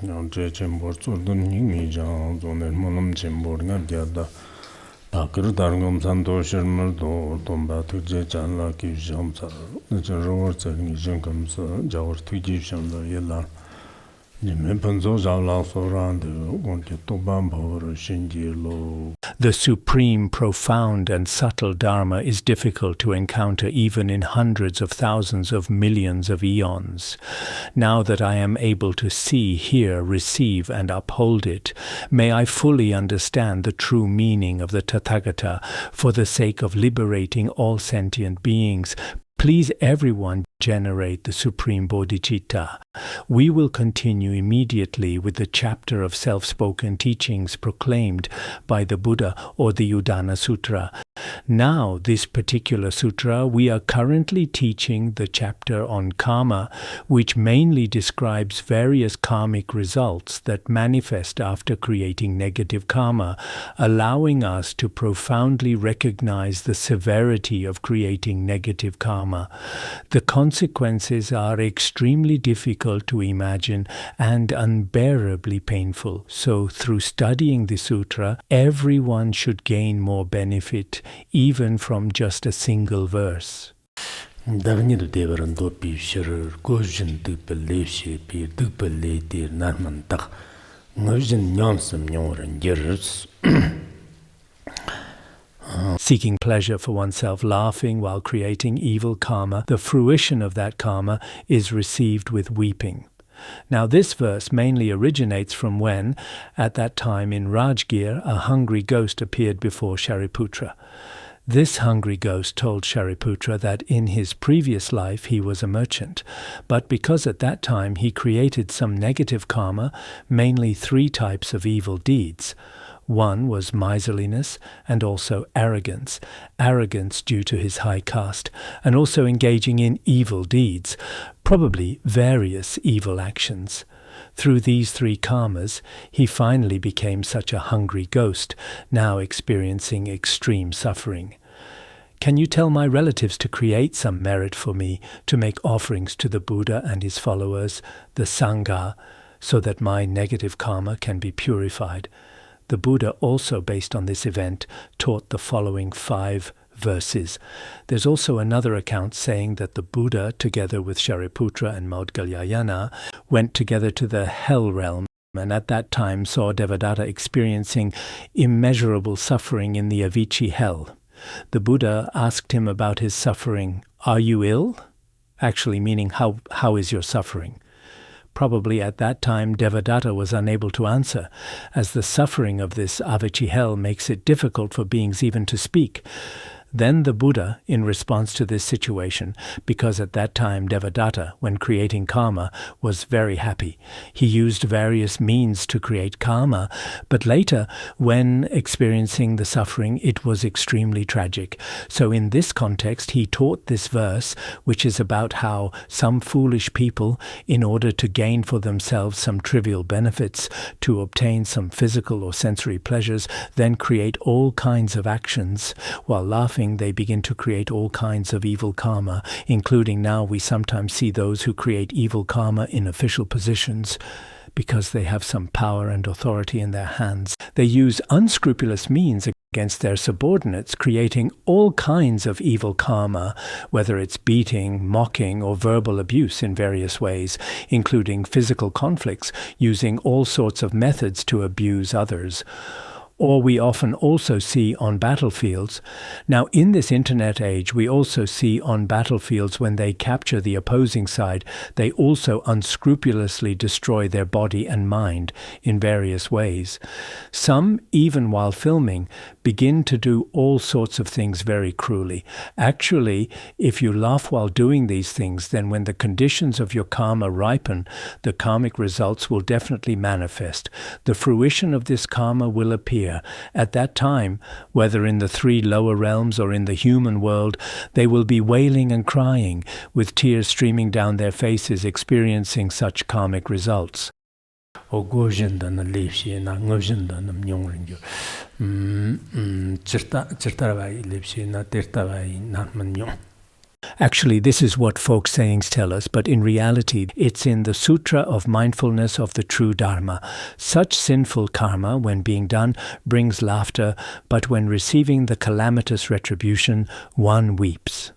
nyang che chembor tsurdun nimi jang zoner monam chembor ngar gyada takir darngam santo shirmar do tomba tukje chanla ki shamsa chen rawar tsagni jengam sa jawar tuji shamda yela nime panzo jawla soran de gonke toban bawar shingi lo. The supreme, profound and subtle Dharma is difficult to encounter even in hundreds of thousands of millions of eons. Now that I am able to see, hear, receive and uphold it, may I fully understand the true meaning of the Tathagata for the sake of liberating all sentient beings. Please everyone generate the Supreme Bodhicitta. We will continue immediately with the chapter of self-spoken teachings proclaimed by the Buddha or the Udāna Sūtra. Now, this particular sutra, we are currently teaching the chapter on karma, which mainly describes various karmic results that manifest after creating negative karma, allowing us to profoundly recognize the severity of creating negative karma. The consequences are extremely difficult to imagine and unbearably painful. So, through studying the sutra, everyone should gain more benefit, even from just a single verse. Dagnir devaran do pi shirir gojin dupele she pi dupele dir narman tak ngojin nyansam nyoran girs. Seeking pleasure for oneself, laughing while creating evil karma, the fruition of that karma is received with weeping. Now this verse mainly originates from when, at that time in Rajgir, a hungry ghost appeared before Shariputra. This hungry ghost told Shariputra that in his previous life he was a merchant, but because at that time he created some negative karma, mainly 3 types of evil deeds. One was miserliness and also arrogance. Arrogance due to his high caste, and also engaging in evil deeds, probably various evil actions. Through these 3 karmas, he finally became such a hungry ghost, now experiencing extreme suffering. Can you tell my relatives to create some merit for me, to make offerings to the Buddha and his followers, the Sangha, so that my negative karma can be purified? The Buddha also, based on this event, taught the following 5 verses. There's also another account saying that the Buddha, together with Shariputra and Maudgalyayana, went together to the hell realm, and at that time saw Devadatta experiencing immeasurable suffering in the Avicii hell. The Buddha asked him about his suffering. Are you ill? Actually meaning, how is your suffering? Probably at that time Devadatta was unable to answer, as the suffering of this Avicii hell makes it difficult for beings even to speak. Then the Buddha, in response to this situation, because at that time Devadatta, when creating karma, was very happy. He used various means to create karma, but later, when experiencing the suffering, it was extremely tragic. So in this context, he taught this verse, which is about how some foolish people, in order to gain for themselves some trivial benefits, to obtain some physical or sensory pleasures, then create all kinds of actions, while laughing they begin to create all kinds of evil karma, including now we sometimes see those who create evil karma in official positions because they have some power and authority in their hands. They use unscrupulous means against their subordinates, creating all kinds of evil karma, whether it's beating, mocking, or verbal abuse in various ways, including physical conflicts, using all sorts of methods to abuse others. Or we often also see on battlefields. Now, in this internet age, we also see on battlefields when they capture the opposing side, they also unscrupulously destroy their body and mind in various ways. Some, even while filming, begin to do all sorts of things very cruelly. Actually, if you laugh while doing these things, then when the conditions of your karma ripen, the karmic results will definitely manifest. The fruition of this karma will appear. At that time, whether in the 3 lower realms or in the human world, they will be wailing and crying, with tears streaming down their faces, experiencing such karmic results. Actually, this is what folk sayings tell us, but in reality, it's in the Sutra of Mindfulness of the True Dharma. Such sinful karma, when being done, brings laughter, but when receiving the calamitous retribution, one weeps.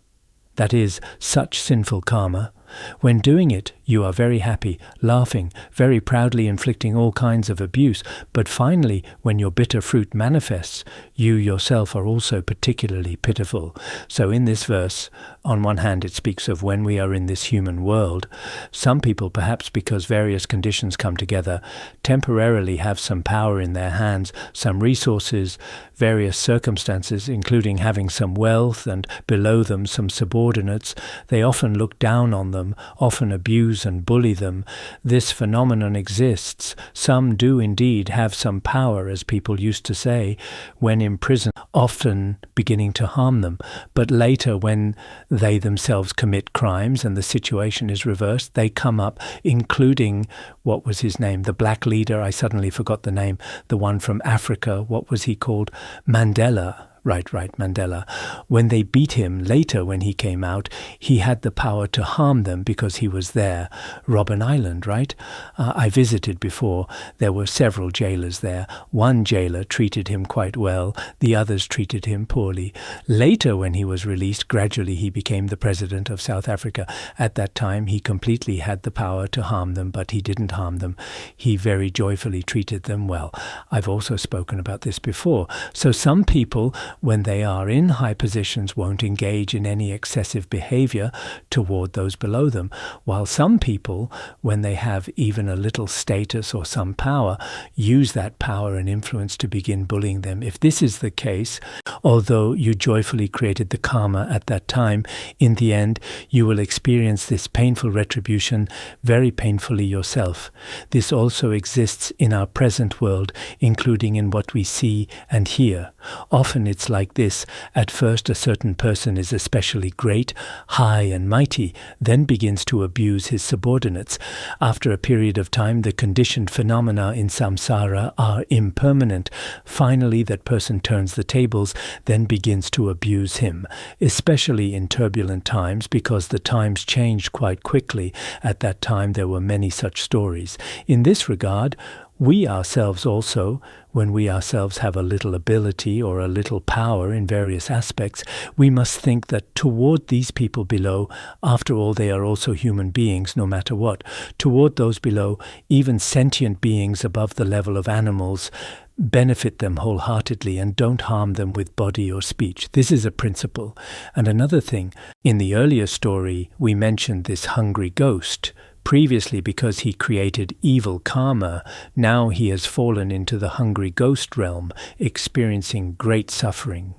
That is, such sinful karma. When doing it, you are very happy, laughing, very proudly inflicting all kinds of abuse, but finally, when your bitter fruit manifests, you yourself are also particularly pitiful. So in this verse, on one hand it speaks of when we are in this human world. Some people, perhaps because various conditions come together, temporarily have some power in their hands, some resources, various circumstances, including having some wealth, and below them some subordinates. They often look down on them, often abuse and bully them. This phenomenon exists. Some do indeed have some power, as people used to say, when in prison, often beginning to harm them. But later, when they themselves commit crimes and the situation is reversed, they come up, including, what was his name, the black leader, I suddenly forgot the name, the one from Africa, what was he called? Mandela. Right, Mandela. When they beat him later when he came out, he had the power to harm them because he was there. Robben Island, right? I visited before. There were several jailers there. One jailer treated him quite well. The others treated him poorly. Later, when he was released, gradually he became the president of South Africa. At that time, he completely had the power to harm them, but he didn't harm them. He very joyfully treated them well. I've also spoken about this before. So some people, when they are in high positions, won't engage in any excessive behavior toward those below them, while some people, when they have even a little status or some power, use that power and influence to begin bullying them. If this is the case, although you joyfully created the karma at that time, in the end you will experience this painful retribution very painfully yourself. This also exists in our present world, including in what we see and hear. Often it's like this. At first a certain person is especially great, high and mighty, then begins to abuse his subordinates. After a period of time, the conditioned phenomena in samsara are impermanent. Finally, that person turns the tables, then begins to abuse him, especially in turbulent times, because the times changed quite quickly. At that time there were many such stories. In this regard, we ourselves also, when we ourselves have a little ability or a little power in various aspects, we must think that toward these people below, after all they are also human beings no matter what, toward those below, even sentient beings above the level of animals, benefit them wholeheartedly and don't harm them with body or speech. This is a principle. And another thing, in the earlier story we mentioned this hungry ghost. Previously, because he created evil karma, now he has fallen into the hungry ghost realm, experiencing great suffering.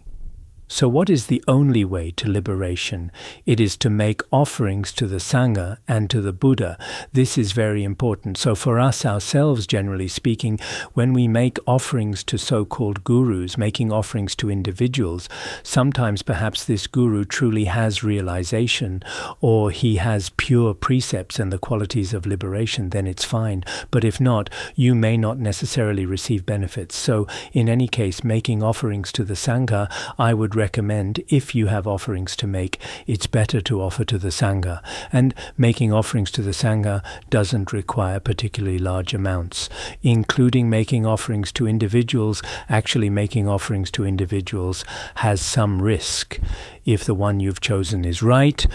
So what is the only way to liberation? It is to make offerings to the Sangha and to the Buddha. This is very important. So for us ourselves, generally speaking, when we make offerings to so-called gurus, making offerings to individuals, sometimes perhaps this guru truly has realization, or he has pure precepts and the qualities of liberation, then it's fine. But if not, you may not necessarily receive benefits. So in any case, making offerings to the Sangha, I would recommend, if you have offerings to make, it's better to offer to the Sangha. And making offerings to the Sangha doesn't require particularly large amounts. Including making offerings to individuals, actually making offerings to individuals has some risk. If the one you've chosen is right,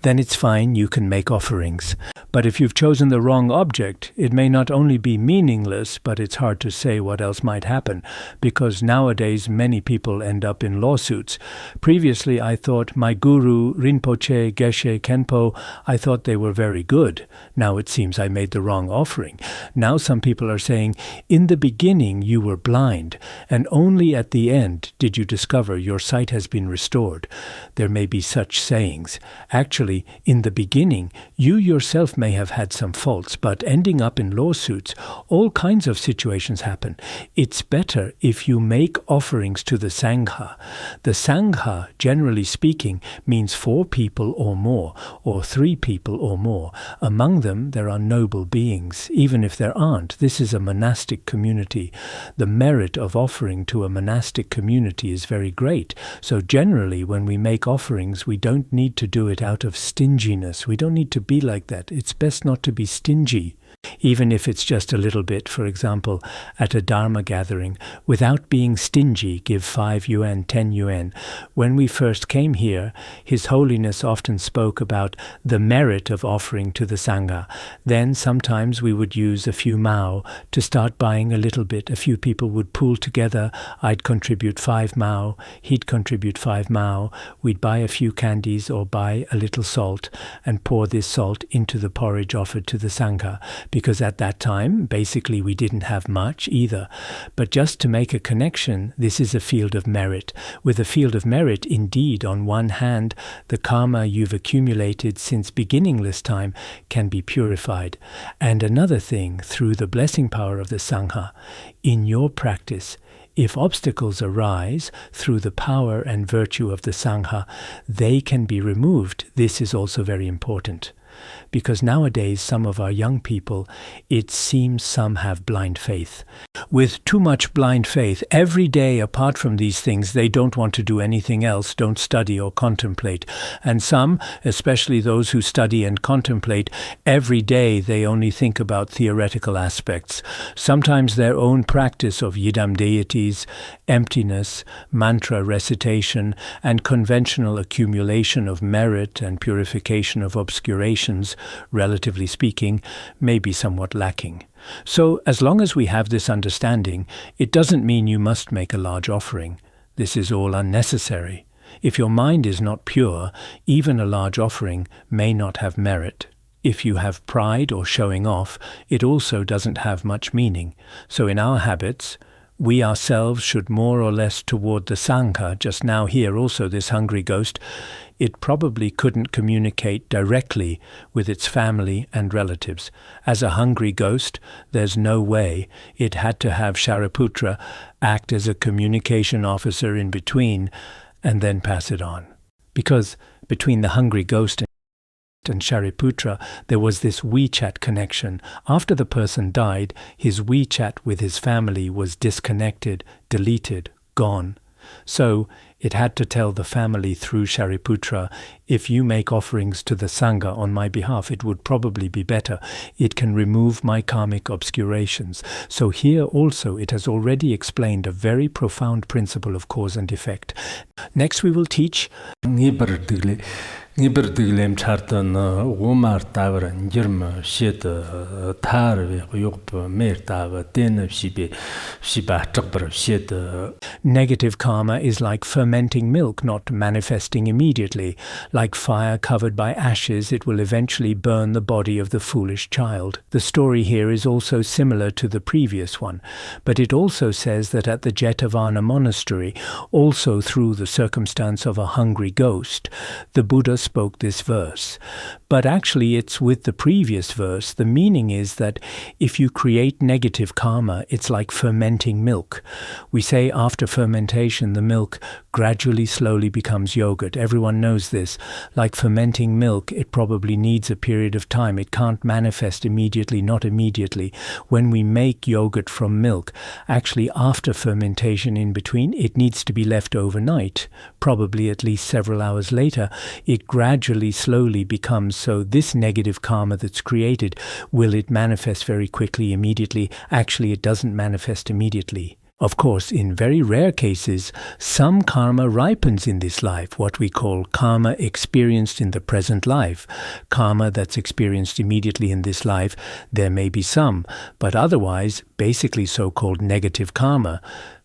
then it's fine, you can make offerings. But if you've chosen the wrong object, it may not only be meaningless, but it's hard to say what else might happen, because nowadays many people end up in lawsuits. Previously I thought my guru, Rinpoche, Geshe, Khenpo, I thought they were very good. Now it seems I made the wrong offering. Now some people are saying, in the beginning you were blind, and only at the end did you discover your sight has been restored. There may be such sayings. Actually, in the beginning, you yourself may have had some faults, but ending up in lawsuits, all kinds of situations happen. It's better if you make offerings to the Sangha. The Sangha, generally speaking, means 4 people or more, or 3 people or more. Among them, there are noble beings. Even if there aren't, this is a monastic community. The merit of offering to a monastic community is very great. So generally, when we make offerings, we don't need to do it out of stinginess. We don't need to be like that. It's best not to be stingy. Even if it's just a little bit, for example, at a Dharma gathering, without being stingy, give 5 yuan, 10 yuan. When we first came here, His Holiness often spoke about the merit of offering to the Sangha. Then sometimes we would use a few mao to start buying a little bit. A few people would pool together. I'd contribute 5 mao, he'd contribute 5 mao. We'd buy a few candies or buy a little salt and pour this salt into the porridge offered to the Sangha. Because at that time, basically, we didn't have much either. But just to make a connection, this is a field of merit. With a field of merit, indeed, on one hand, the karma you've accumulated since beginningless time can be purified. And another thing, through the blessing power of the Sangha, in your practice, if obstacles arise through the power and virtue of the Sangha, they can be removed. This is also very important. Because nowadays, some of our young people, it seems some have blind faith. With too much blind faith, every day apart from these things, they don't want to do anything else, don't study or contemplate. And some, especially those who study and contemplate, every day they only think about theoretical aspects. Sometimes their own practice of yidam deities, emptiness, mantra recitation, and conventional accumulation of merit and purification of obscurations, relatively speaking, may be somewhat lacking. So, as long as we have this understanding, it doesn't mean you must make a large offering. This is all unnecessary. If your mind is not pure, even a large offering may not have merit. If you have pride or showing off, it also doesn't have much meaning. So in our habits, we ourselves should more or less toward the Sangha. Just now here also this hungry ghost, it probably couldn't communicate directly with its family and relatives. As a hungry ghost, there's no way. It had to have Shariputra act as a communication officer in between and then pass it on. Because between the hungry ghost and Shariputra, there was this WeChat connection. After the person died, his WeChat with his family was disconnected, deleted, gone. So it had to tell the family through Shariputra, if you make offerings to the Sangha on my behalf, it would probably be better. It can remove my karmic obscurations. So here also it has already explained a very profound principle of cause and effect. Next we will teach Ngiberdiglem chartan Omar Tavra Njirma Shet Tarve Yop Mer Tava Ten Shiba Chakbra Shet. Negative karma is like fermenting milk, not manifesting immediately. Like fire covered by ashes, it will eventually burn the body of the foolish child. The story here is also similar to the previous one, but it also says that at the Jetavana monastery, also through the circumstance of a hungry ghost, the Buddha spoke this verse. But actually it's with the previous verse. The meaning is that if you create negative karma, it's like fermenting milk. We say after fermentation, the milk gradually, slowly becomes yogurt. Everyone knows this. Like fermenting milk, it probably needs a period of time. It can't manifest immediately, not immediately. When we make yogurt from milk, actually after fermentation in between, it needs to be left overnight, probably at least several hours later. It gradually, slowly becomes, so this negative karma that's created, will it manifest very quickly, immediately? Actually, it doesn't manifest immediately. Of course, in very rare cases, some karma ripens in this life, what we call karma experienced in the present life. Karma that's experienced immediately in this life, there may be some, but otherwise, basically so-called negative karma.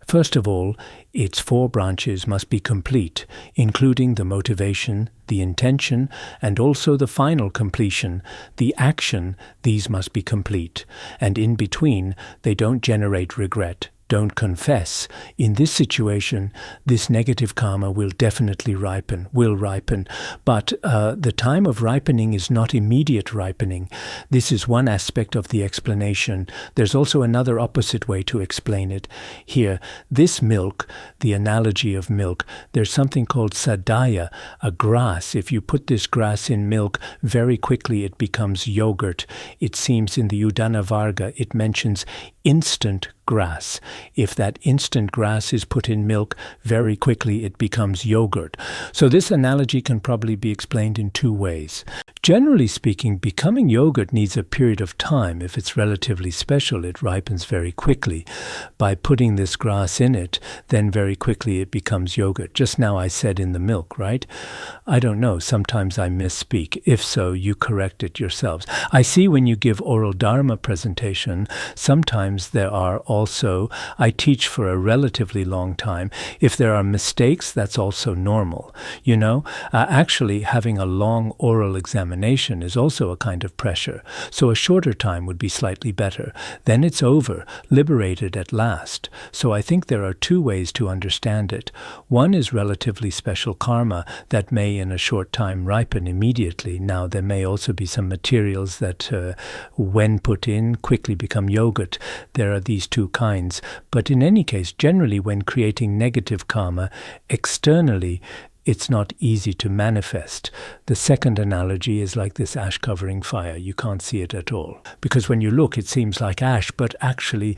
First of all, its 4 branches must be complete, including the motivation, the intention, and also the final completion, the action. These must be complete, and in between, they don't generate regret. don't confess. In this situation, this negative karma will definitely ripen, but the time of ripening is not immediate ripening. This is one aspect of the explanation. There's also another opposite way to explain it. Here, this milk, the analogy of milk, there's something called sadaya, a grass. If you put this grass in milk, very quickly it becomes yogurt. It seems in the Udāna Varga it mentions instant grass. If that instant grass is put in milk, very quickly it becomes yogurt. So this analogy can probably be explained in two ways. Generally speaking, becoming yogurt needs a period of time. If it's relatively special, it ripens very quickly. By putting this grass in it, then very quickly it becomes yogurt. Just now I said in the milk, right? I don't know. Sometimes I misspeak. If so, you correct it yourselves. I see when you give oral dharma presentation, sometimes there are also, I teach for a relatively long time. If there are mistakes, that's also normal. You know, actually having a long oral examination is also a kind of pressure. So a shorter time would be slightly better. Then it's over, liberated at last. So I think there are two ways to understand it. One is relatively special karma that may in a short time ripen immediately. Now there may also be some materials that when put in quickly become yogurt. There are these two kinds. But in any case, generally when creating negative karma externally, it's not easy to manifest. The second analogy is like this ash-covering fire. You can't see it at all. Because when you look, it seems like ash, but actually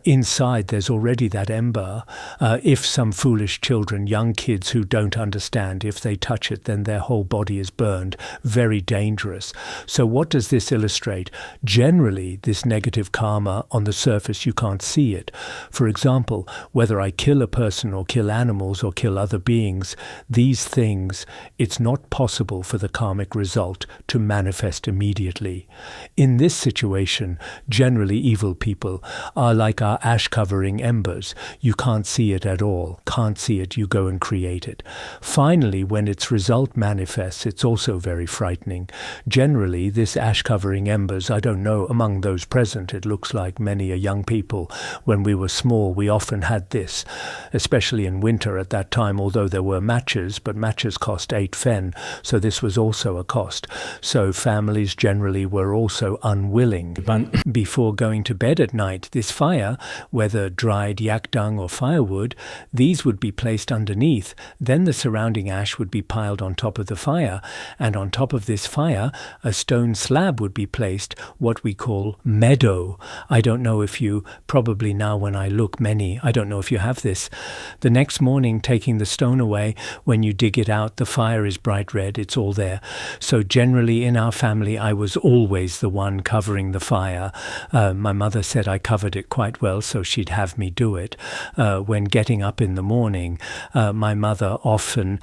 inside there's already that ember. If some foolish children, young kids who don't understand, if they touch it, then their whole body is burned. Very dangerous. So what does this illustrate? Generally, this negative karma, on the surface, you can't see it. For example, whether I kill a person or kill animals or kill other beings, these things, it's not possible for the karmic result to manifest immediately. In this situation, generally evil people are like our ash-covering embers. You can't see it at all. Can't see it, you go and create it. Finally, when its result manifests, it's also very frightening. Generally, this ash-covering embers, I don't know, among those present, it looks like many a young people. When we were small, we often had this, especially in winter at that time, although there were matches, but matches cost 8 fen, so this was also a cost. So families generally were also unwilling. Before going to bed at night, this fire, whether dried yak dung or firewood, these would be placed underneath. Then the surrounding ash would be piled on top of the fire, and on top of this fire, a stone slab would be placed, what we call meadow. I don't know if you, probably now when I look many, I don't know if you have this. The next morning, taking the stone away, when you dig it out, the fire is bright red, it's all there. So generally in our family, I was always the one covering the fire. My mother said I covered it quite well, so she'd have me do it. When getting up in the morning, my mother often,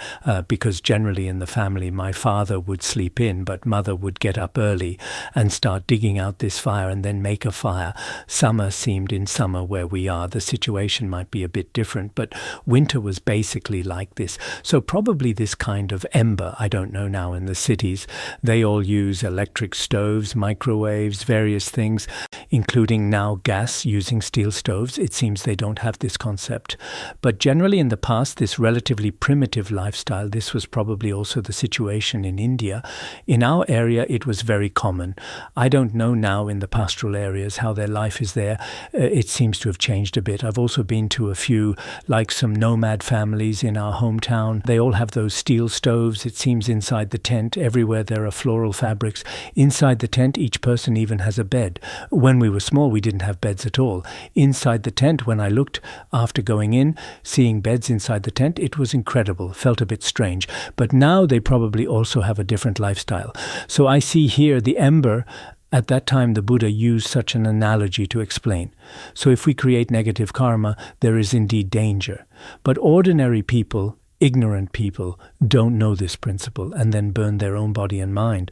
because generally in the family my father would sleep in, but mother would get up early and start digging out this fire and then make a fire. Summer seemed in summer where we are, the situation might be a bit different, but winter was basically like this. So probably this kind of ember, I don't know now in the cities, they all use electric stoves, microwaves, various things, including now gas using steel stoves. It seems they don't have this concept. But generally in the past, this relatively primitive lifestyle, this was probably also the situation in India. In our area, it was very common. I don't know now in the pastoral areas how their life is there. It seems to have changed a bit. I've also been to a few, like some nomad families in our hometown. They all have those steel stoves. It seems inside the tent, everywhere there are floral fabrics. Inside the tent, each person even has a bed. When we were small, we didn't have beds at all. Inside the tent, when I looked after going in, seeing beds inside the tent, it was incredible. Felt a bit strange. But now they probably also have a different lifestyle. So I see here the ember. At that time, the Buddha used such an analogy to explain. So if we create negative karma, there is indeed danger. But ordinary people, ignorant people don't know this principle and then burn their own body and mind.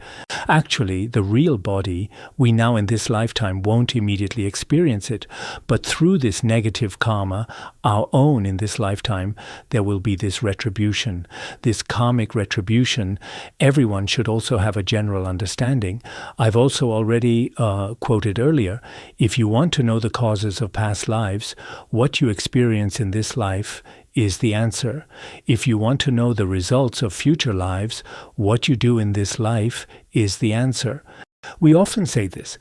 Actually, the real body, we now in this lifetime won't immediately experience it, but through this negative karma, our own in this lifetime, there will be this retribution, this karmic retribution. Everyone should also have a general understanding. I've also already quoted earlier, if you want to know the causes of past lives, what you experience in this life is the answer. If you want to know the results of future lives, what you do in this life is the answer. We often say this.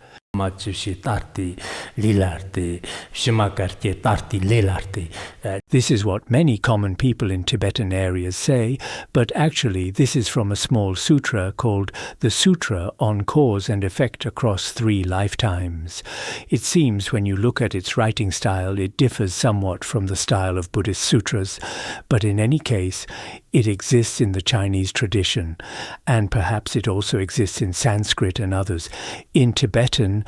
This is what many common people in Tibetan areas say, but actually this is from a small sutra called the Sutra on Cause and Effect Across 3 Lifetimes. It seems when you look at its writing style, it differs somewhat from the style of Buddhist sutras, but in any case, it exists in the Chinese tradition, and perhaps it also exists in Sanskrit and others. In Tibetan,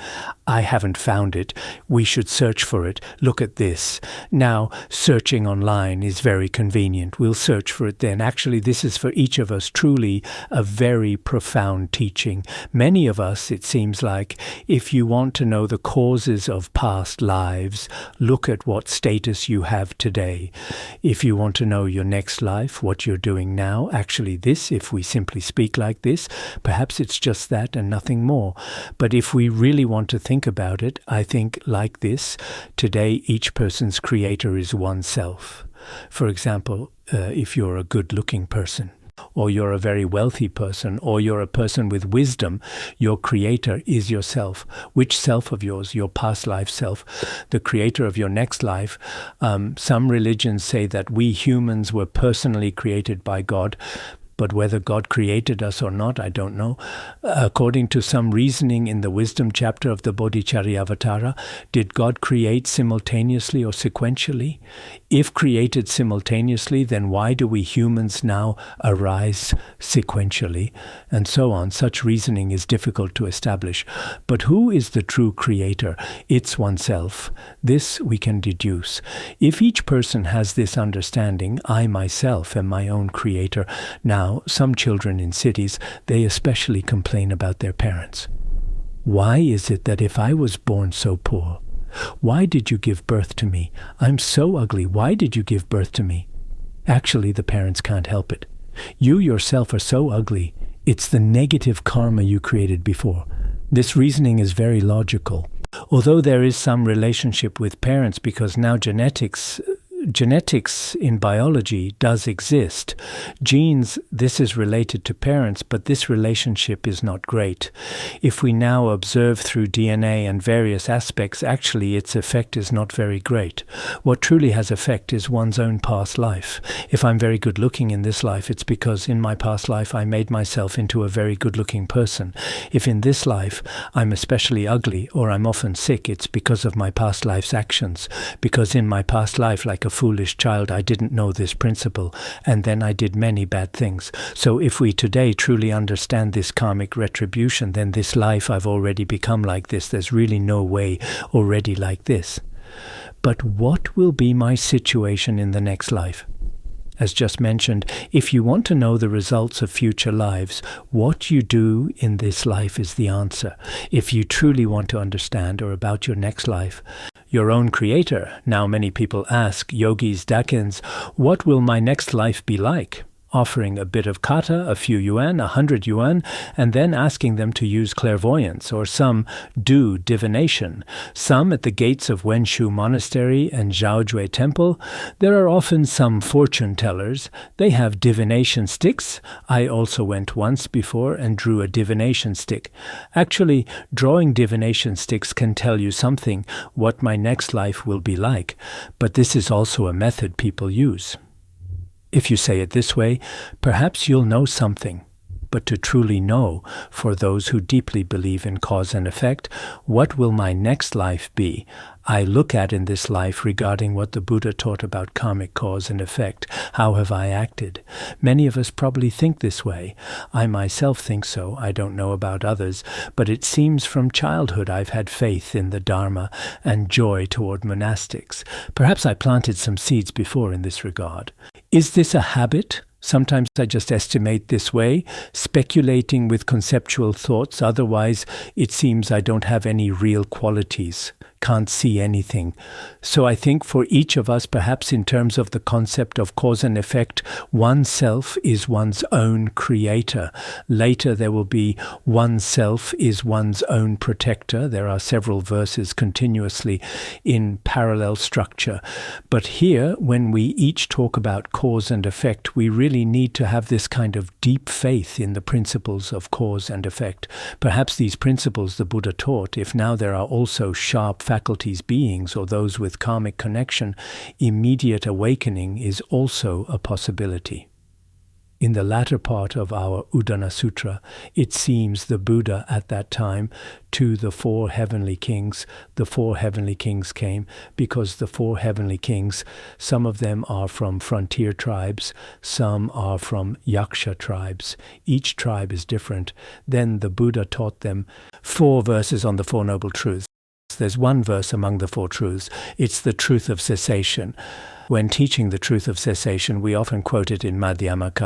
I haven't found it. We should search for it. Look at this. Now, searching online is very convenient. We'll search for it then. Actually, this is for each of us truly a very profound teaching. Many of us, it seems like, if you want to know the causes of past lives, look at what status you have today. If you want to know your next life, what you're doing now, actually this, if we simply speak like this, perhaps it's just that and nothing more. But if we really want to think about it, I think like this, today each person's creator is oneself. For example, if you're a good-looking person, or you're a very wealthy person, or you're a person with wisdom, your creator is yourself. Which self of yours? Your past life self, the creator of your next life. Some religions say that we humans were personally created by God, but whether God created us or not, I don't know. According to some reasoning in the wisdom chapter of the Bodhicharyavatara, did God create simultaneously or sequentially? If created simultaneously, then why do we humans now arise sequentially? And so on. Such reasoning is difficult to establish. But who is the true creator? It's oneself. This we can deduce. If each person has this understanding, I myself am my own creator. Now, some children in cities, they especially complain about their parents. Why is it that if I was born so poor, why did you give birth to me? I'm so ugly. Why did you give birth to me? Actually, the parents can't help it. You yourself are so ugly. It's the negative karma you created before. This reasoning is very logical. Although there is some relationship with parents because now genetics in biology does exist. Genes, this is related to parents, but this relationship is not great. If we now observe through DNA and various aspects, actually its effect is not very great. What truly has effect is one's own past life. If I'm very good looking in this life, it's because in my past life I made myself into a very good looking person. If in this life I'm especially ugly or I'm often sick, it's because of my past life's actions. Because in my past life, like a foolish child, I didn't know this principle, and then I did many bad things. So if we today truly understand this karmic retribution, then this life I've already become like this. There's really no way already like this. But what will be my situation in the next life? As just mentioned, if you want to know the results of future lives, what you do in this life is the answer. If you truly want to understand or about your next life, your own creator. Now many people ask yogis, dakins, what will my next life be like? Offering a bit of kata, a few yuan, 100 yuan, and then asking them to use clairvoyance, or some do divination. Some at the gates of Wenshu Monastery and Zhaojue Temple, there are often some fortune tellers. They have divination sticks. I also went once before and drew a divination stick. Actually, drawing divination sticks can tell you something, what my next life will be like. But this is also a method people use. If you say it this way, perhaps you'll know something. but to truly know, for those who deeply believe in cause and effect, what will my next life be? I look at in this life regarding what the Buddha taught about karmic cause and effect. How have I acted? Many of us probably think this way. I myself think so. I don't know about others, but it seems from childhood I've had faith in the Dharma and joy toward monastics. Perhaps I planted some seeds before in this regard. Is this a habit? Sometimes I just estimate this way, speculating with conceptual thoughts. Otherwise, it seems I don't have any real qualities, can't see anything. So I think for each of us, perhaps in terms of the concept of cause and effect, oneself is one's own creator. Later there will be oneself is one's own protector. There are several verses continuously in parallel structure. But here, when we each talk about cause and effect, we really need to have this kind of deep faith in the principles of cause and effect. Perhaps these principles the Buddha taught, if now there are also sharp faculties beings or those with karmic connection, immediate awakening is also a possibility. In the latter part of our Udāna Sūtra, it seems the Buddha at that time to the 4 heavenly kings. The 4 heavenly kings came because the 4 heavenly kings, some of them are from frontier tribes, some are from Yaksha tribes. Each tribe is different. Then the Buddha taught them 4 verses on the 4 Noble Truths. There's one verse among the 4 truths. It's the truth of cessation. When teaching the truth of cessation, we often quote it in Madhyamaka.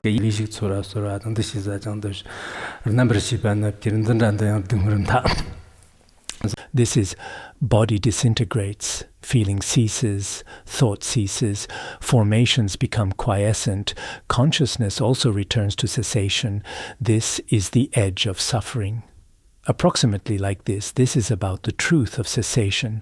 This is, body disintegrates, feeling ceases, thought ceases, formations become quiescent, consciousness also returns to cessation. This is the edge of suffering. Approximately like this is about the truth of cessation.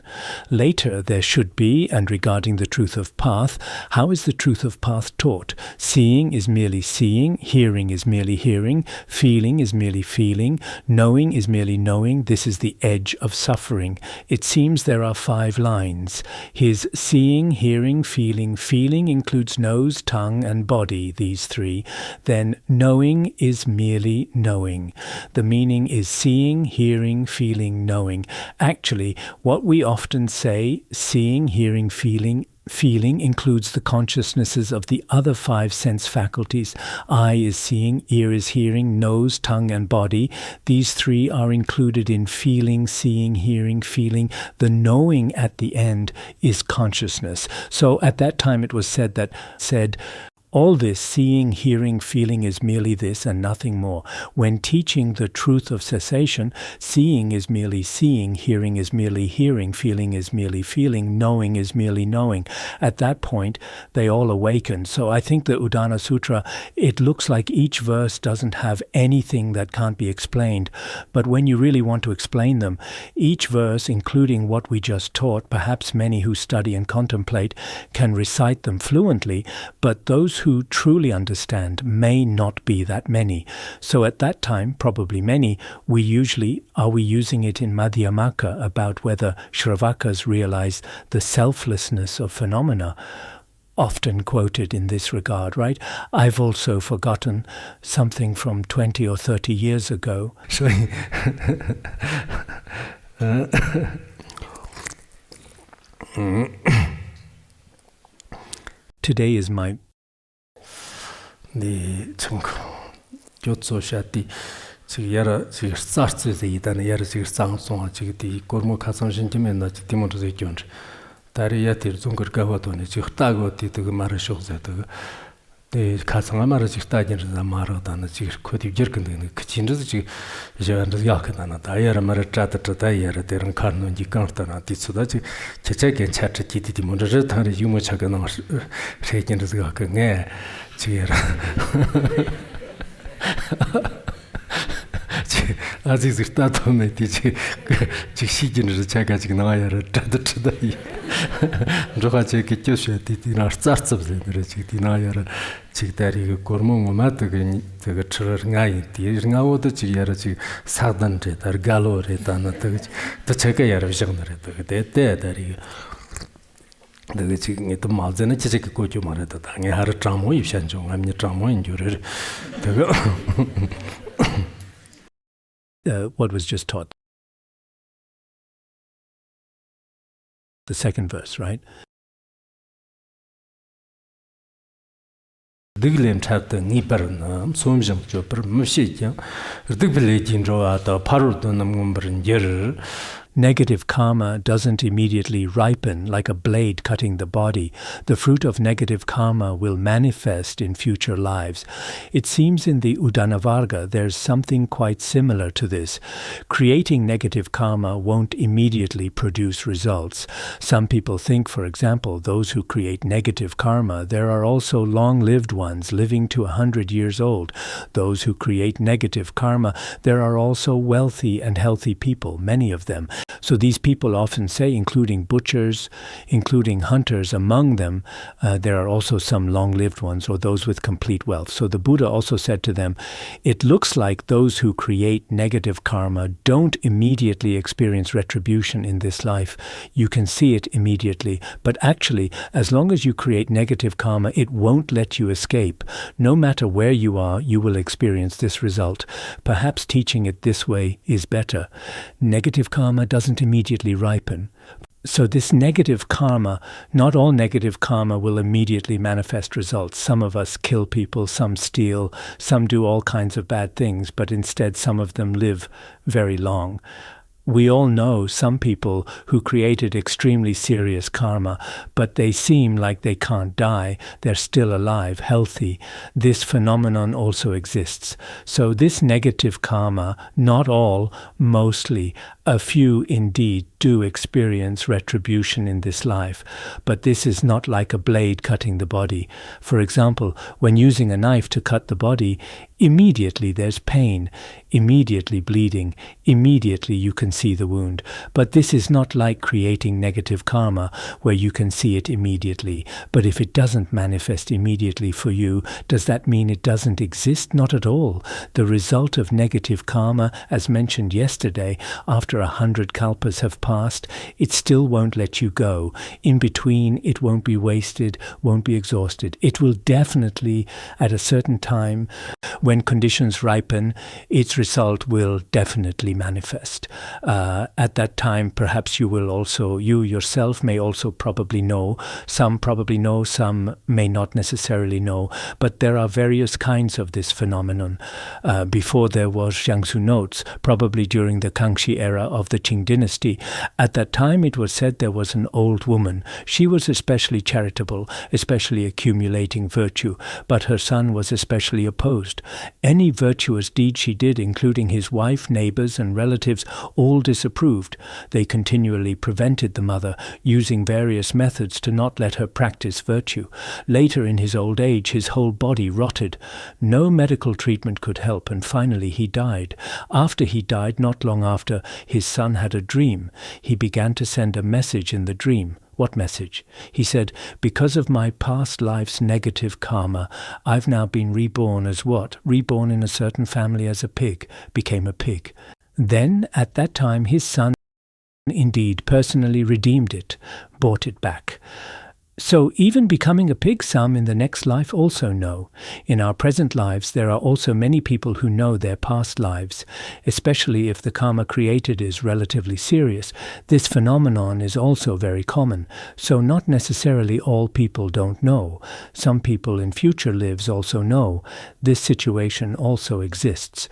Later there should be, and regarding the truth of path, how is the truth of path taught? Seeing is merely seeing, hearing is merely hearing, feeling is merely feeling, knowing is merely knowing. This is the edge of suffering. It seems there are 5 lines. His seeing, hearing, feeling. Feeling includes nose, tongue, and body, these 3. Then knowing is merely knowing. The meaning is seeing, hearing, feeling, knowing. Actually, what we often say, seeing, hearing, feeling includes the consciousnesses of the other 5 sense faculties. Eye is seeing, ear is hearing, nose, tongue, and body. These 3 are included in feeling, seeing, hearing, feeling. The knowing at the end is consciousness. So at that time it was said all this seeing, hearing, feeling is merely this and nothing more. When teaching the truth of cessation, seeing is merely seeing, hearing is merely hearing, feeling is merely feeling, knowing is merely knowing. At that point, they all awaken. So I think the Udāna Sūtra, it looks like each verse doesn't have anything that can't be explained. But when you really want to explain them, each verse, including what we just taught, perhaps many who study and contemplate can recite them fluently, but those who truly understand may not be that many. So at that time, probably many, we usually are using it in Madhyamaka about whether Shravakas realize the selflessness of phenomena, often quoted in this regard, right? I've also forgotten something from 20 or 30 years ago. Today is my 네 참 교초샤티 지야라 지 스타트스 이다나 야라 지 상송 지기 고르모 가상신팀에 나 티모르제 견지 다리야티 좀거가와도네 지 따고티 그 마르쇼자도 네 가상아 마르지 따진자 마르다나 지 코디 저근데 그 진르지 지 저한테 약하다나 다야라 마르짜다 다야라 데른 카르노지 깡타나 티츠다 지 제체게 차트 티티 모르제 다리 유모차가나 세진르가 그게 지라 아직 스타트네 티지 지 시진르 차가 지금 나야라 따다다 저가 제게 껴셔 티티나 스타트스들 지 디나야라 지다리 고르몽 마트게 저거 처르가이 디르가오도 지야라 지 사단데 다르갈로레 다나 또 제가 야라 비정들에 때 다리 내가 지금 또 말전에 제게 고쳐 말했다. 당에 하루 잠모 입산 좀 아니 잠모 인주를 내가 what was just taught. The second verse, right? Diglem chat ni par na somjam jo par mushi ja digle jin ro ata parul to nam ngomber jer. Negative karma doesn't immediately ripen like a blade cutting the body. The fruit of negative karma will manifest in future lives. It seems in the Udāna Varga there's something quite similar to this. Creating negative karma won't immediately produce results. Some people think, for example, those who create negative karma, there are also long-lived ones living to 100 years old. Those who create negative karma, there are also wealthy and healthy people, many of them. So these people often say, including butchers, including hunters, among them, there are also some long-lived ones or those with complete wealth. So the Buddha also said to them, it looks like those who create negative karma don't immediately experience retribution in this life. You can see it immediately. But actually, as long as you create negative karma, it won't let you escape. No matter where you are, you will experience this result. Perhaps teaching it this way is better. Negative karma doesn't immediately ripen. So this negative karma, not all negative karma will immediately manifest results. Some of us kill people, some steal, some do all kinds of bad things, but instead some of them live very long. We all know some people who created extremely serious karma, but they seem like they can't die. They're still alive, healthy. This phenomenon also exists. So this negative karma, not all, mostly, a few indeed do experience retribution in this life, but this is not like a blade cutting the body. For example, when using a knife to cut the body, immediately there's pain, immediately bleeding, immediately you can see the wound. But this is not like creating negative karma, where you can see it immediately. But if it doesn't manifest immediately for you, does that mean it doesn't exist? Not at all. The result of negative karma, as mentioned yesterday, after 100 kalpas have passed, it still won't let you go. In between, it won't be wasted, won't be exhausted. It will definitely, at a certain time, when conditions ripen, its result will definitely manifest. At that time, perhaps you yourself may also probably know. Some probably know, some may not necessarily know. But there are various kinds of this phenomenon. Before there was Jiangsu notes, probably during the Kangxi era of the Qing dynasty. At that time, it was said there was an old woman. She was especially charitable, especially accumulating virtue, but her son was especially opposed. Any virtuous deed she did, including his wife, neighbors, and relatives, all disapproved. They continually prevented the mother, using various methods to not let her practice virtue. Later in his old age, his whole body rotted. No medical treatment could help, and finally he died. After he died, not long after, his son had a dream. He began to send a message in the dream. What message? He said, because of my past life's negative karma, I've now been reborn as what? Reborn in a certain family as a pig, became a pig. Then, at that time, his son indeed personally redeemed it, bought it back. So even becoming a pig, some in the next life also know. In our present lives, there are also many people who know their past lives, especially if the karma created is relatively serious. This phenomenon is also very common, so not necessarily all people don't know. Some people in future lives also know. This situation also exists.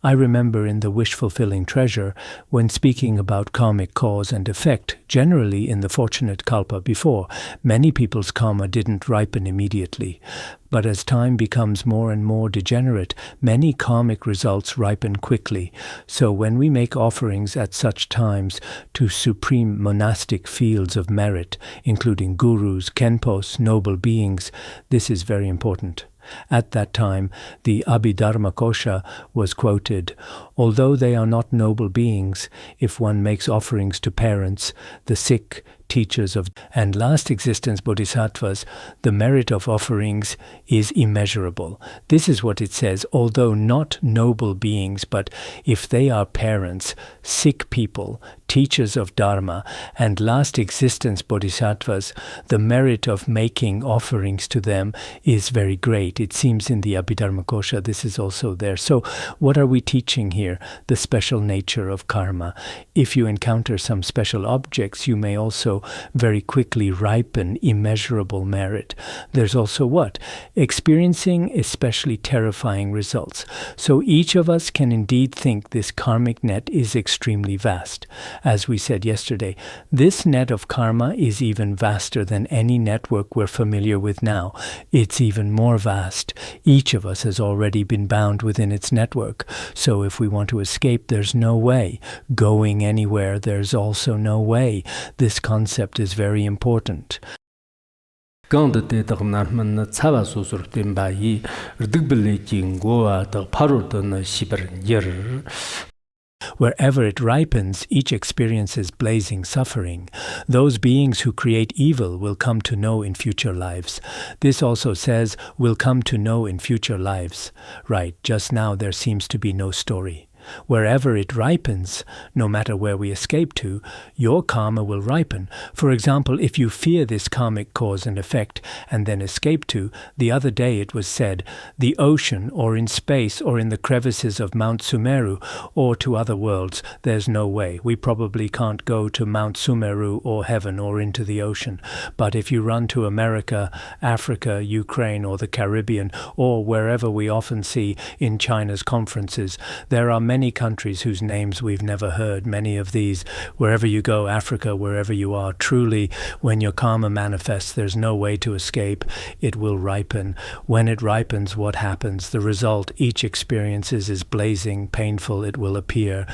I remember in the Wish-Fulfilling Treasure, when speaking about karmic cause and effect, generally in the fortunate kalpa before, many people's karma didn't ripen immediately. But as time becomes more and more degenerate, many karmic results ripen quickly. So when we make offerings at such times to supreme monastic fields of merit, including gurus, khenpos, noble beings, this is very important. At that time, the Abhidharmakosha was quoted, although they are not noble beings, if one makes offerings to parents, the sick, teachers of and last existence bodhisattvas, the merit of offerings is immeasurable. This is what it says, although not noble beings, but if they are parents, sick people, teachers of Dharma, and last existence bodhisattvas, the merit of making offerings to them is very great. It seems in the Abhidharmakosha this is also there. So what are we teaching here? The special nature of karma. If you encounter some special objects, you may also very quickly ripen immeasurable merit. There's also what? Experiencing especially terrifying results. So each of us can indeed think this karmic net is extremely vast. As we said yesterday, this net of karma is even vaster than any network we're familiar with now. It's even more vast. Each of us has already been bound within its network. So if we want to escape, there's no way. Going anywhere, there's also no way. This concept is very important. Wherever it ripens, each experiences blazing suffering. Those beings who create evil will come to know in future lives. This also says, will come to know in future lives. Right, just now there seems to be no story. Wherever it ripens, no matter where we escape to, your karma will ripen. For example, if you fear this karmic cause and effect and then escape to, the other day it was said, the ocean or in space or in the crevices of Mount Sumeru or to other worlds, there's no way. We probably can't go to Mount Sumeru or heaven or into the ocean. But if you run to America, Africa, Ukraine or the Caribbean or wherever we often see in China's conferences, there are many countries whose names we've never heard, many of these, wherever you go, Africa, wherever you are, truly, when your karma manifests, there's no way to escape. It will ripen. When it ripens, what happens? The result each experiences is blazing, painful, it will appear.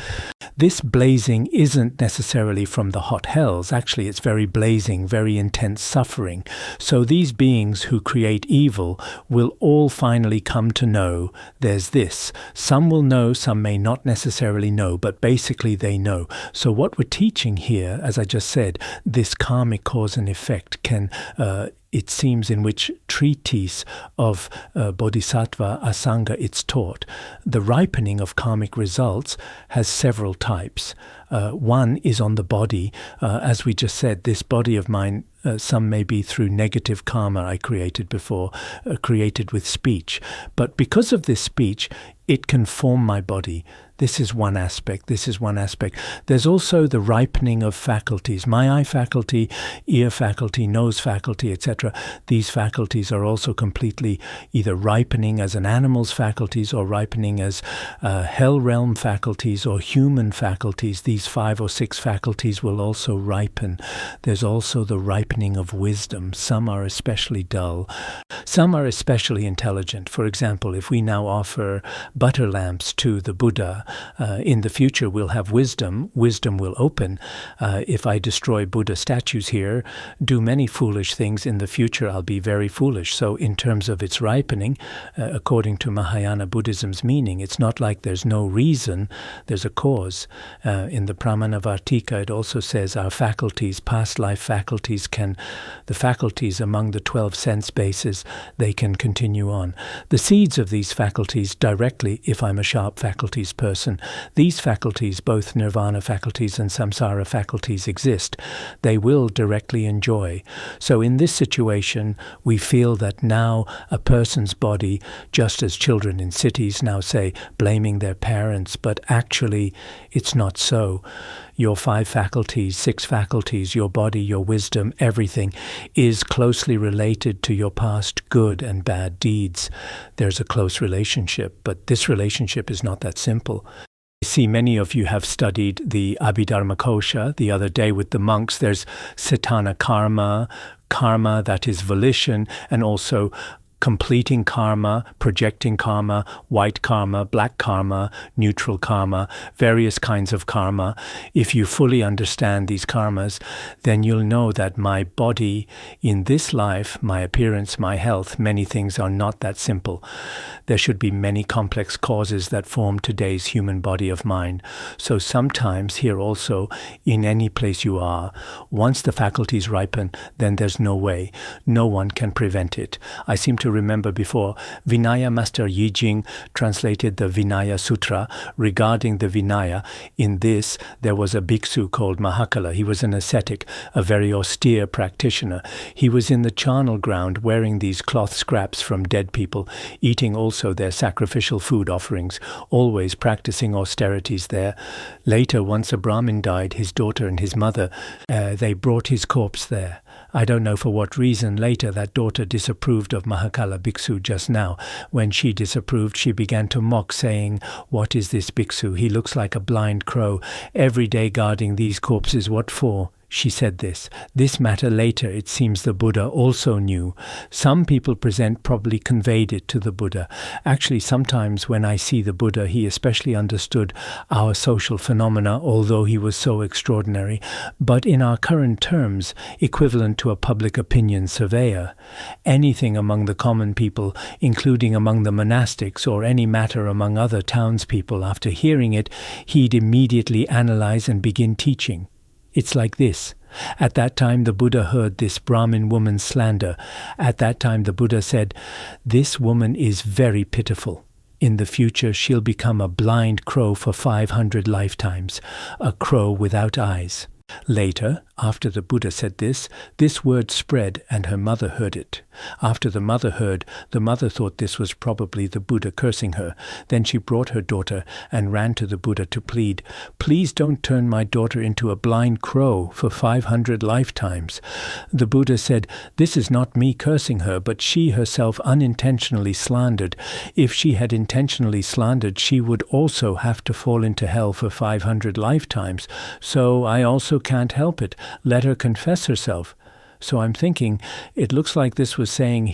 This blazing isn't necessarily from the hot hells. Actually, it's very blazing, very intense suffering. So these beings who create evil will all finally come to know there's this. Some will know, some may not necessarily know, but basically they know. So what we're teaching here, as I just said, this karmic cause and effect can it seems in which treatise of Bodhisattva Asanga it's taught. The ripening of karmic results has several types. One is on the body. As we just said, this body of mine, some may be through negative karma I created before, created with speech. But because of this speech, it can form my body. This is one aspect. This is one aspect. There's also the ripening of faculties. My eye faculty, ear faculty, nose faculty, etc. These faculties are also completely either ripening as an animal's faculties or ripening as hell realm faculties or human faculties. These 5 or 6 faculties will also ripen. There's also the ripening of wisdom. Some are especially dull. Some are especially intelligent. For example, if we now offer butter lamps to the Buddha, in the future we'll have wisdom. Wisdom will open. If I destroy Buddha statues here, do many foolish things, in the future I'll be very foolish. So in terms of its ripening, according to Mahayana Buddhism's meaning, it's not like there's no reason, there's a cause. In the Pramanavartika it also says our faculties, past life faculties, the faculties among the 12 sense bases, they can continue on. The seeds of these faculties directly, if I'm a sharp faculties person, these faculties, both nirvana faculties and samsara faculties exist. They will directly enjoy. So in this situation, we feel that now a person's body, just as children in cities now say, blaming their parents, but actually it's not so. Your 5 faculties, 6 faculties, your body, your wisdom, everything is closely related to your past good and bad deeds. There's a close relationship, but this relationship is not that simple. I see many of you have studied the Abhidharmakosha the other day with the monks. There's Setana karma, karma that is volition, and also completing karma, projecting karma, white karma, black karma, neutral karma, various kinds of karma. If you fully understand these karmas, then you'll know that my body in this life, my appearance, my health, many things are not that simple. There should be many complex causes that form today's human body of mine. So sometimes here also, in any place you are, once the faculties ripen, then there's no way. No one can prevent it. I seem to remember before, Vinaya Master Yi Jing translated the Udāna Sūtra regarding the Vinaya. In this, there was a bhikkhu called Mahakala. He was an ascetic, a very austere practitioner. He was in the charnel ground wearing these cloth scraps from dead people, eating also their sacrificial food offerings, always practicing austerities there. Later, once a Brahmin died, his daughter and his mother, they brought his corpse there. I don't know for what reason. Later, that daughter disapproved of Mahakala Bhikkhu just now. When she disapproved, she began to mock, saying, "What is this bhikkhu? He looks like a blind crow. Every day guarding these corpses, what for?" She said this. This matter later, it seems the Buddha also knew. Some people present probably conveyed it to the Buddha. Actually, sometimes when I see the Buddha, he especially understood our social phenomena, although he was so extraordinary, but in our current terms, equivalent to a public opinion surveyor. Anything among the common people, including among the monastics or any matter among other townspeople, after hearing it, he'd immediately analyze and begin teaching. It's like this. At that time the Buddha heard this Brahmin woman's slander. At that time the Buddha said, "This woman is very pitiful. In the future she'll become a blind crow for 500 lifetimes, a crow without eyes." Later, after the Buddha said this word spread and her mother heard it. After the mother heard, the mother thought this was probably the Buddha cursing her. Then she brought her daughter and ran to the Buddha to plead, "Please don't turn my daughter into a blind crow for 500 lifetimes." The Buddha said, "This is not me cursing her, but she herself unintentionally slandered. If she had intentionally slandered, she would also have to fall into hell for 500 lifetimes. So I also can't help it. Let her confess herself." So I'm thinking, it looks like this was saying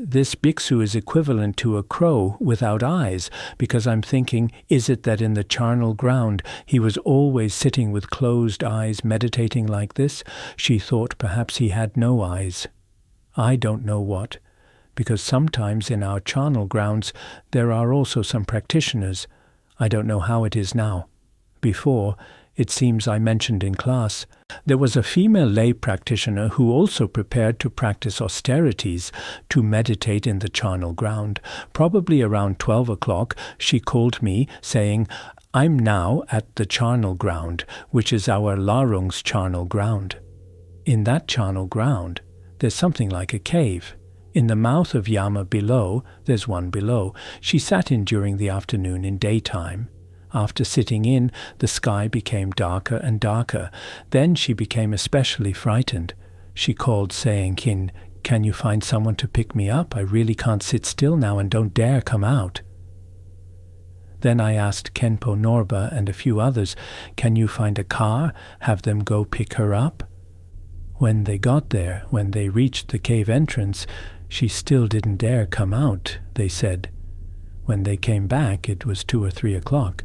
this bhikkhu is equivalent to a crow without eyes, because I'm thinking, is it that in the charnel ground he was always sitting with closed eyes meditating like this? She thought perhaps he had no eyes. I don't know what, because sometimes in our charnel grounds there are also some practitioners. I don't know how it is now. Before, it seems I mentioned in class, there was a female lay practitioner who also prepared to practice austerities, to meditate in the charnel ground. Probably around 12 o'clock, she called me, saying, "I'm now at the charnel ground, which is our Larung's charnel ground. In that charnel ground, there's something like a cave. In the mouth of Yama below, there's one below. She sat in during the afternoon in daytime. After sitting in, the sky became darker and darker. Then she became especially frightened. She called, saying, Can you find someone to pick me up? I really can't sit still now and don't dare come out." Then I asked Khenpo Norba and a few others, "Can you find a car? Have them go pick her up?" When they got there, when they reached the cave entrance, she still didn't dare come out, they said. When they came back, it was 2 or 3 o'clock.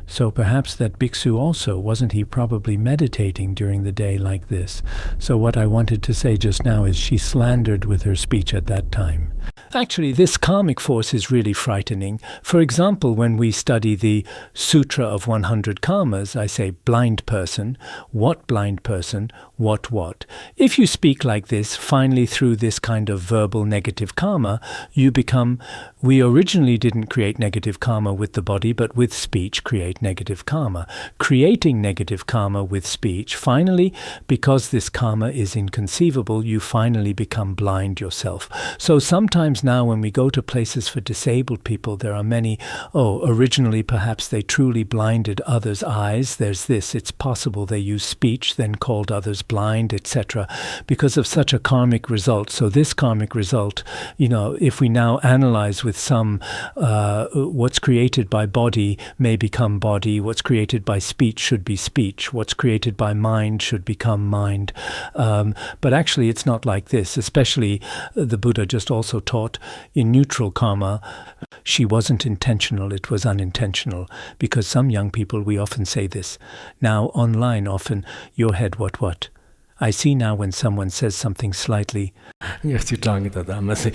So perhaps that bhikkhu also, wasn't he probably meditating during the day like this? So what I wanted to say just now is she slandered with her speech at that time. Actually, this karmic force is really frightening. For example, when we study the Sutra of 100 Karmas, I say blind person, what blind person, what. If you speak like this, finally through this kind of verbal negative karma, you become, we originally didn't create negative karma with the body, but with speech create negative karma. Creating negative karma with speech, finally, because this karma is inconceivable, you finally become blind yourself. So sometimes now when we go to places for disabled people, there are many, originally perhaps they truly blinded others' eyes. There's this, it's possible they used speech, then called others blind, etc., because of such a karmic result. So this karmic result, if we now analyze with some, what's created by body may become body, what's created by speech should be speech, what's created by mind should become mind. But actually it's not like this, especially the Buddha just also taught in neutral karma, she wasn't intentional, it was unintentional. Because some young people, we often say this. Now, online often, your head what? I see now when someone says something slightly... Yes, you're talking about that, I must say.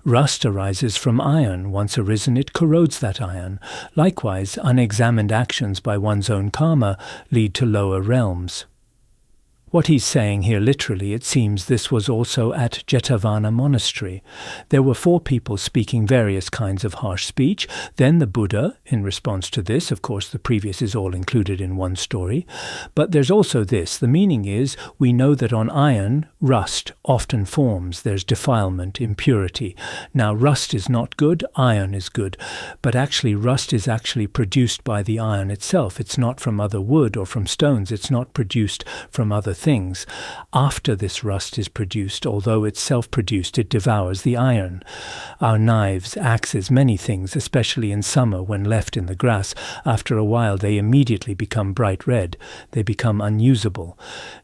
Rust arises from iron. Once arisen, it corrodes that iron. Likewise, unexamined actions by one's own karma lead to lower realms. What he's saying here literally, it seems this was also at Jetavana monastery. There were 4 people speaking various kinds of harsh speech. Then the Buddha, in response to this, of course the previous is all included in one story, but there's also this. The meaning is, we know that on iron, rust often forms. There's defilement, impurity. Now rust is not good, iron is good, but actually rust is actually produced by the iron itself. It's not from other wood or from stones. It's not produced from other things. After this rust is produced, although it's self-produced, it devours the iron. Our knives, axes, many things, especially in summer when left in the grass, after a while they immediately become bright red. They become unusable.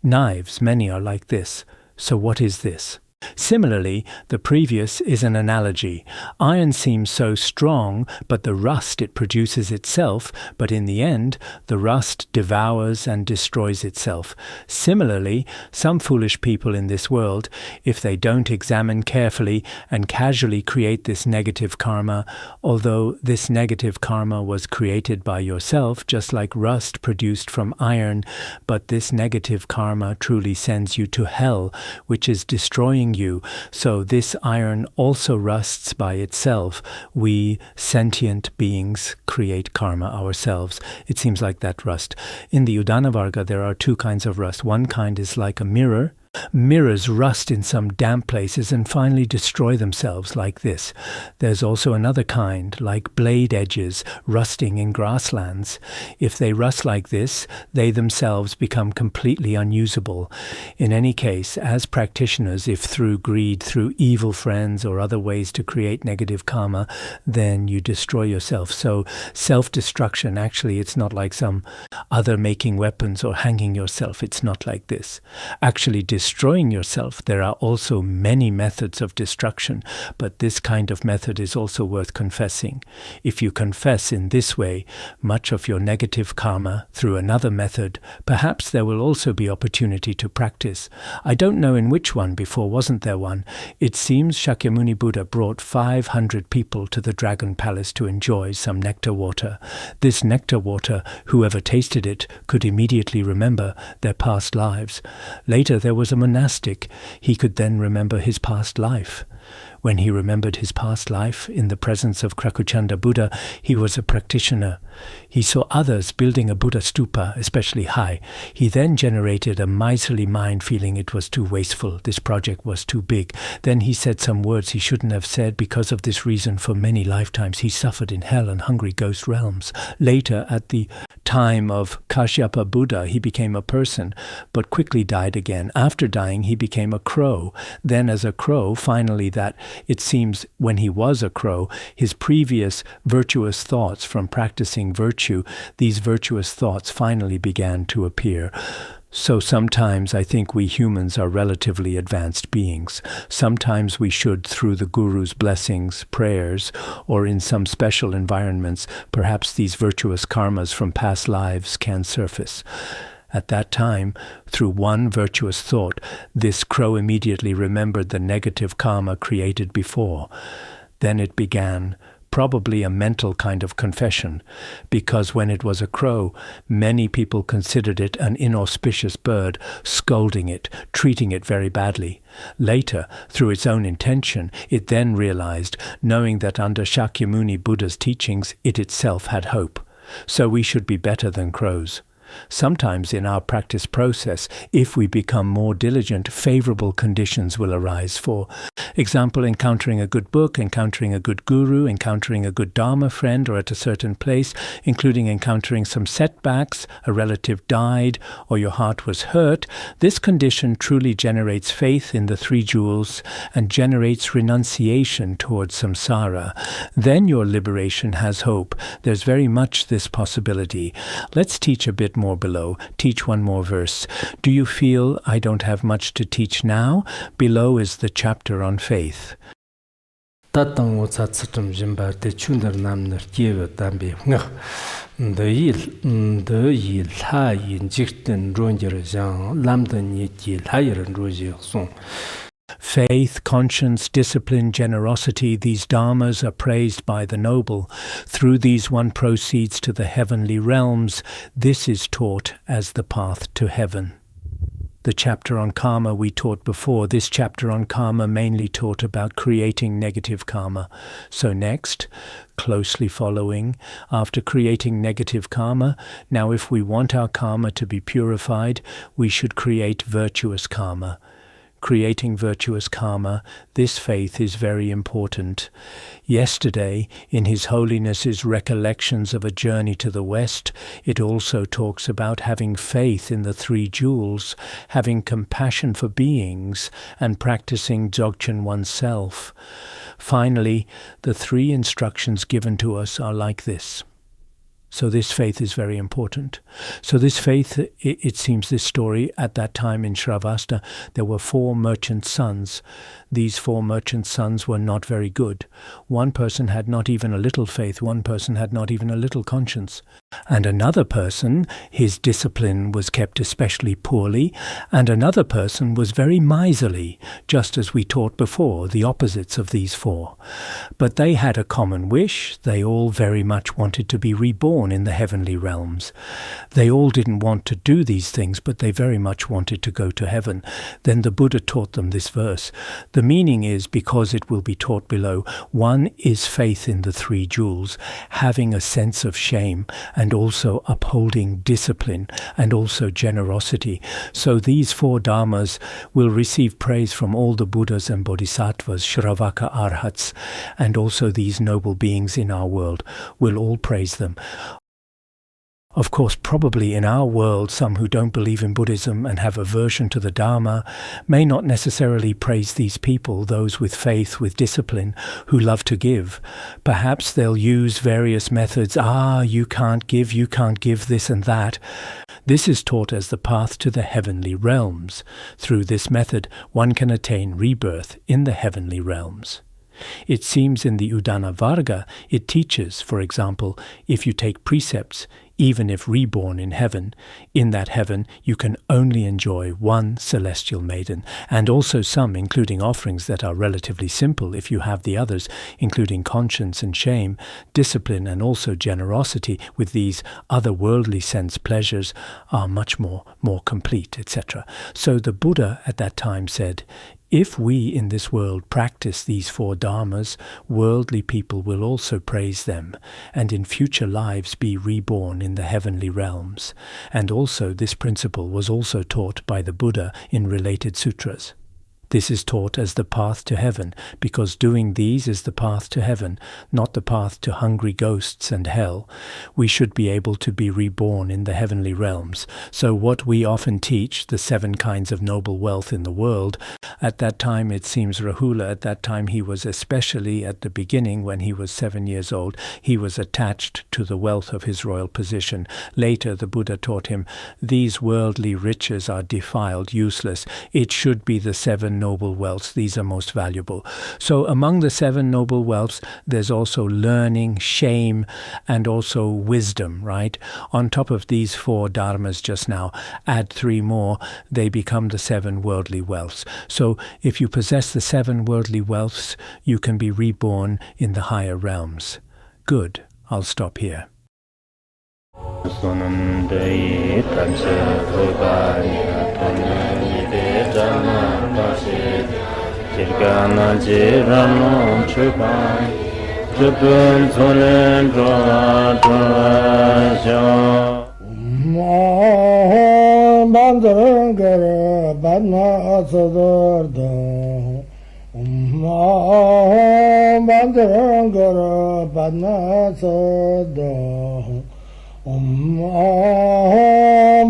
Knives, many are like this. So what is this? Similarly, the previous is an analogy. Iron seems so strong, but the rust it produces itself, but in the end, the rust devours and destroys itself. Similarly, some foolish people in this world, if they don't examine carefully and casually create this negative karma, although this negative karma was created by yourself, just like rust produced from iron, but this negative karma truly sends you to hell, which is destroying you. So this iron also rusts by itself. We sentient beings create karma ourselves. It seems like that rust. In the Udāna Varga there are 2 kinds of rust. One kind is like a mirror. Mirrors rust in some damp places and finally destroy themselves like this. There's also another kind, like blade edges, rusting in grasslands. If they rust like this, they themselves become completely unusable. In any case, as practitioners, if through greed, through evil friends or other ways to create negative karma, then you destroy yourself. So self-destruction, actually, it's not like some other making weapons or hanging yourself. It's not like this. Actually, destroying yourself, there are also many methods of destruction, but this kind of method is also worth confessing. If you confess in this way much of your negative karma through another method, perhaps there will also be opportunity to practice. I don't know in which one before, wasn't there one? It seems Shakyamuni Buddha brought 500 people to the Dragon Palace to enjoy some nectar water. This nectar water, whoever tasted it could immediately remember their past lives. Later there was a monastic. He could then remember his past life. When he remembered his past life in the presence of Krakuchanda Buddha, he was a practitioner. He saw others building a Buddha stupa, especially high. He then generated a miserly mind, feeling it was too wasteful, this project was too big. Then he said some words he shouldn't have said. Because of this reason, for many lifetimes he suffered in hell and hungry ghost realms. Later, at the time of Kashyapa Buddha, he became a person, but quickly died again. After dying, he became a crow. Then as a crow, finally that, it seems, when he was a crow, his previous virtuous thoughts from practicing virtue, these virtuous thoughts finally began to appear. So sometimes I think we humans are relatively advanced beings. Sometimes we should, through the Guru's blessings, prayers, or in some special environments, perhaps these virtuous karmas from past lives can surface. At that time, through one virtuous thought, this crow immediately remembered the negative karma created before. Then it began, probably a mental kind of confession, because when it was a crow, many people considered it an inauspicious bird, scolding it, treating it very badly. Later, through its own intention, it then realized, knowing that under Shakyamuni Buddha's teachings, it itself had hope. So we should be better than crows. Sometimes in our practice process, if we become more diligent, favorable conditions will arise. For example, encountering a good book, encountering a good guru, encountering a good Dharma friend, or at a certain place, including encountering some setbacks, a relative died, or your heart was hurt. This condition truly generates faith in the three jewels and generates renunciation towards samsara. Then your liberation has hope. There's very much this possibility. Let's teach a bit more below. Teach one more verse. Do you feel I don't have much to teach now? Below is the chapter on faith. Tatang Watsatum Jimba, the Chunder Namner, Give Dambi, the Yil High in Jichten, Ronger Zhang, Lamdan Yil higher and Roger Song. Faith, conscience, discipline, generosity, these dharmas are praised by the noble. Through these one proceeds to the heavenly realms. This is taught as the path to heaven. The chapter on karma we taught before. This chapter on karma mainly taught about creating negative karma. So next, closely following, after creating negative karma, now if we want our karma to be purified, we should create virtuous karma. Creating virtuous karma, this faith is very important. Yesterday, in His Holiness's recollections of a journey to the West, it also talks about having faith in the three jewels, having compassion for beings, and practicing Dzogchen oneself. Finally, the three instructions given to us are like this. So this faith is very important. So this faith, it seems this story, at that time in Shravasta, there were 4 merchant sons. These 4 merchant sons were not very good. One person had not even a little faith. One person had not even a little conscience. And another person, his discipline was kept especially poorly. And another person was very miserly, just as we taught before, the opposites of these 4. But they had a common wish. They all very much wanted to be reborn in the heavenly realms. They all didn't want to do these things, but they very much wanted to go to heaven. Then the Buddha taught them this verse. The meaning is, because it will be taught below, one is faith in the three jewels, having a sense of shame, and also upholding discipline, and also generosity. So these 4 dharmas will receive praise from all the Buddhas and Bodhisattvas, Shravaka Arhats, and also these noble beings in our world will all praise them. Of course, probably in our world, some who don't believe in Buddhism and have aversion to the Dharma may not necessarily praise these people, those with faith, with discipline, who love to give. Perhaps they'll use various methods. You can't give this and that. This is taught as the path to the heavenly realms. Through this method, one can attain rebirth in the heavenly realms. It seems in the Udāna Varga, it teaches, for example, if you take precepts, even if reborn in that heaven you can only enjoy one celestial maiden, and also some, including offerings that are relatively simple if you have the others, including conscience and shame, discipline and also generosity with these otherworldly sense pleasures are much more complete, etc. So the Buddha at that time said, if we in this world practice these 4 dharmas, worldly people will also praise them, and in future lives be reborn in the heavenly realms. And also this principle was also taught by the Buddha in related sutras. This is taught as the path to heaven, because doing these is the path to heaven, not the path to hungry ghosts and hell. We should be able to be reborn in the heavenly realms. So what we often teach, the 7 kinds of noble wealth in the world, at that time it seems Rahula, at that time he was especially at the beginning when he was 7 years old, he was attached to the wealth of his royal position. Later the Buddha taught him, these worldly riches are defiled, useless. It should be the 7 seven noble wealths. These are most valuable. So among the seven noble wealths, there's also learning, shame, and also wisdom, right? On top of these four dharmas just now, add three more, they become the seven worldly wealths. So if you possess the seven worldly wealths, you can be reborn in the higher realms. Good. I'll stop here.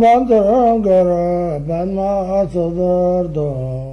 Bandara Bandara